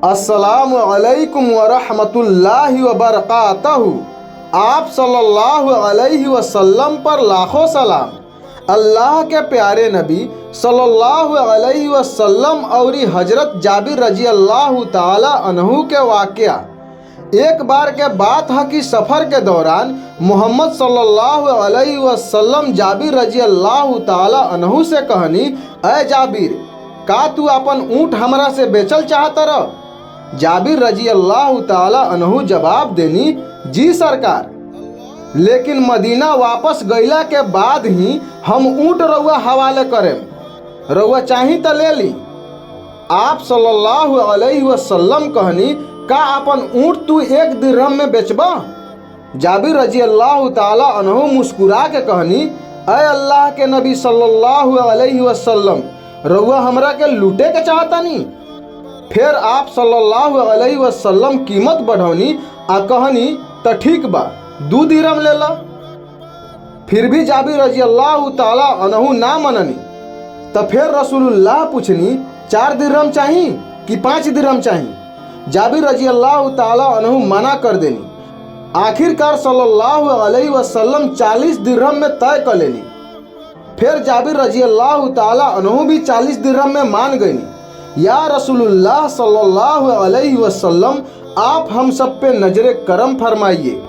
अस्सलामु अलैकुम व रहमतुल्लाहि व बरकातहू। आप सल्लल्लाहु अलैहि वसल्लम पर लाखों सलाम। अल्लाह के प्यारे नबी सल्लल्लाहु अलैहि वसल्लम और हजरत जाबिर रजी अल्लाह ताला अन्हु के वाक़या। एक बार के बात है कि सफ़र के दौरान मोहम्मद सल्लल्लाहु अलैहि वसल्लम जाबिर रजी अल्लाह ताला अन्हु से कहनी, अय जाबिर, का तू अपन ऊँट हमरा से बेचल चाहत रह? जाबिर रजी अल्लाह ताला अन्हु जवाब देनी, जी सरकार, लेकिन मदीना वापस गईला के बाद ही हम ऊँट रउआ हवाले करेम, रउआ चाही त ले ली। आप सल्लल्लाहु अलैहि वसल्लम कहनी, का अपन ऊँट तू एक दिरहम में बेचबा? जाबिर रजी अल्लाह ताला अन्हु मुस्कुरा के कहनी, अय अल्लाह के नबी सल्लल्लाहु अलैहि वसल्लम, रउआ हमरा के लूटे के चाहतानी? फिर आप सल्लल्लाहु अलैहि वसल्लम कीमत बढ़ौनी आ कहनी, त ठीक बा, 2 दिरहम ले ला। फिर भी जाबिर रजी अल्लाह ताला अन्हु ना मननी। त फिर रसूलुल्लाह पूछनी, 4 दिरहम चाही कि 5 दिरहम चाही? जाबिर रजी अल्लाह ताला अन्हु मना कर देनी। आखिरकार सल्लल्लाहु अलैहि वसल्लम 40 दिरहम में तय कर लेनी। फिर जाबिर रजी अल्लाह ताला अन्हु भी 40 दिरहम में मान गईनी। या रसूलुल्लाह सल्लल्लाहु अलैहि वसल्लम, आप हम सब पे नजरे करम फरमाइए।